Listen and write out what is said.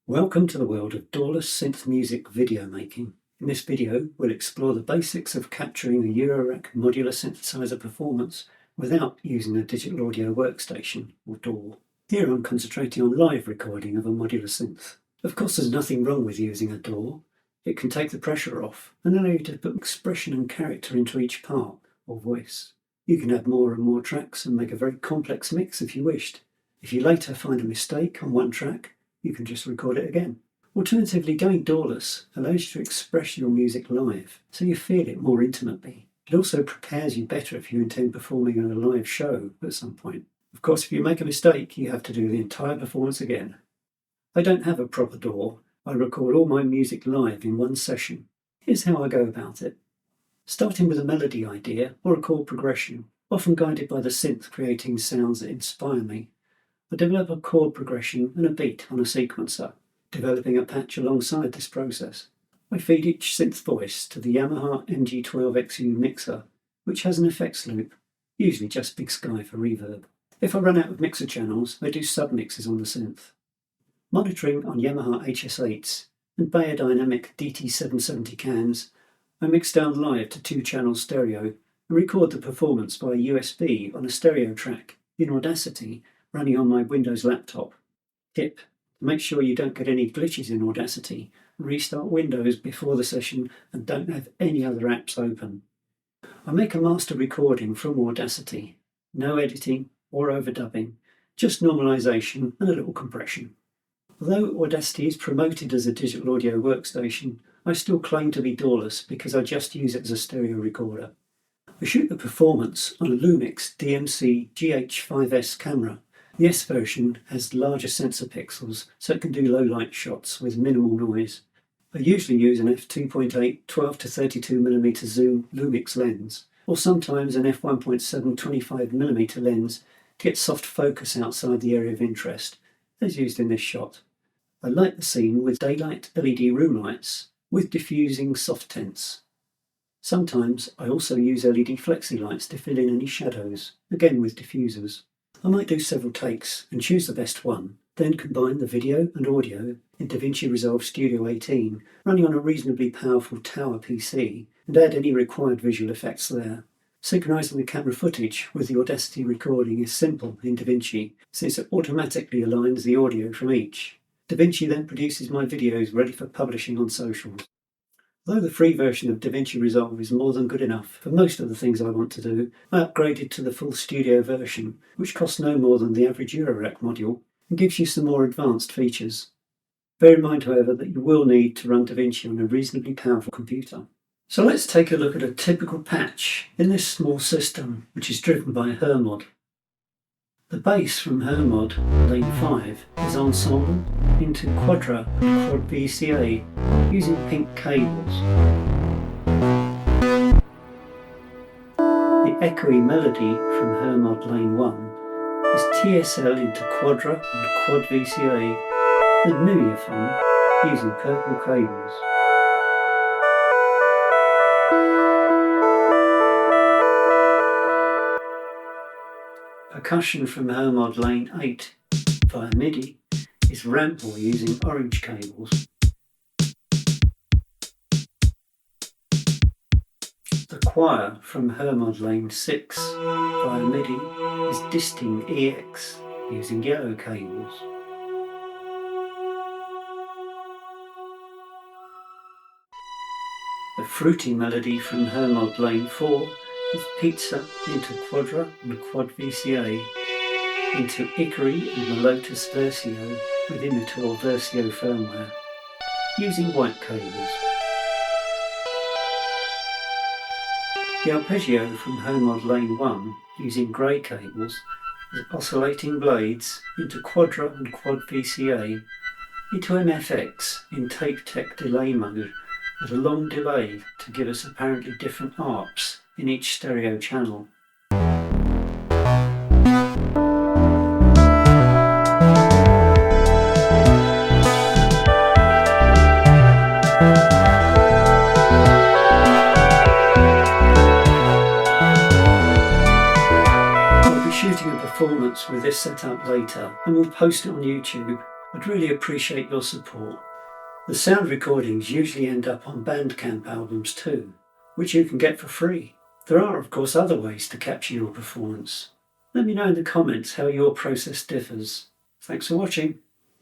Welcome to the world of dawless synth music video making. In this video, we'll explore the basics of capturing a eurorack modular synthesizer performance without using a digital audio workstation, or DAW. Here I'm concentrating on live recording of a modular synth. Of course, there's nothing wrong with using a DAW. It can take the pressure off and allow you to put expression and character into each part, or voice. You can add more and more tracks and make a very complex mix if you wished. If you later find a mistake on one track, you can just record it again. Alternatively, going dawless allows you to express your music live, so you feel it more intimately. It also prepares you better if you intend performing on a live show at some point. Of course, if you make a mistake, you have to do the entire performance again. I don't have a proper DAW. I record all my music live in one session. Here's how I go about it. Starting with a melody idea or a chord progression, often guided by the synth creating sounds that inspire me, I develop a chord progression and a beat on a sequencer, developing a patch alongside this process. I feed each synth voice to the Yamaha MG12XU mixer, which has an effects loop, usually just Big Sky for reverb. If I run out of mixer channels, I do submixes on the synth. Monitoring on Yamaha HS8s and Beyerdynamic DT770 cans, I mix down live to 2-channel stereo and record the performance via USB on a stereo track in Audacity, running on my Windows laptop. Tip: make sure you don't get any glitches in Audacity. Restart Windows before the session and don't have any other apps open. I make a master recording from Audacity. No editing or overdubbing, just normalization and a little compression. Although Audacity is promoted as a digital audio workstation, I still claim to be dawless because I just use it as a stereo recorder. I shoot the performance on a Lumix DMC GH5S camera. The S version has larger sensor pixels, so it can do low light shots with minimal noise. I usually use an f2.8 12 to 32mm zoom Lumix lens, or sometimes an f1.7 25mm lens to get soft focus outside the area of interest, as used in this shot. I light the scene with daylight LED room lights, with diffusing soft tints. Sometimes I also use LED flexi lights to fill in any shadows, again with diffusers. I might do several takes and choose the best one, then combine the video and audio in DaVinci Resolve Studio 18, running on a reasonably powerful Tower PC, and add any required visual effects there. Synchronizing the camera footage with the Audacity recording is simple in DaVinci, since it automatically aligns the audio from each. DaVinci then produces my videos ready for publishing on socials. Though the free version of DaVinci Resolve is more than good enough for most of the things I want to do, I upgraded to the full studio version, which costs no more than the average eurorack module and gives you some more advanced features. Bear in mind, however, that you will need to run DaVinci on a reasonably powerful computer. So let's take a look at a typical patch in this small system, which is driven by Hermod. The bass from Hermod, lane 5, is ensembled into Quadra and Quad VCA using pink cables. The echoey melody from Hermod lane 1 is TSL into Quadra and Quad VCA and Mimiaphone using purple cables. Percussion from Hermod lane 8 via MIDI is Rample using orange cables. The choir from Hermod lane 6 via MIDI is Disting EX using yellow cables. The fruity melody from Hermod lane 4 is Pizza into Quadra and Quad VCA, into Icary and Melotus Versio with Imitor Versio firmware, using white cables. The arpeggio from Hermod lane 1 using grey cables is oscillating blades into Quadra and Quad VCA, into MFX in tape tech delay mode with a long delay to give us apparently different arps in each stereo channel. I'll be shooting a performance with this setup later and we'll post it on YouTube I'd really appreciate your support. The sound recordings usually end up on Bandcamp albums too, which you can get for free. There are of course other ways to capture your performance. Let me know in the comments how your process differs. Thanks for watching.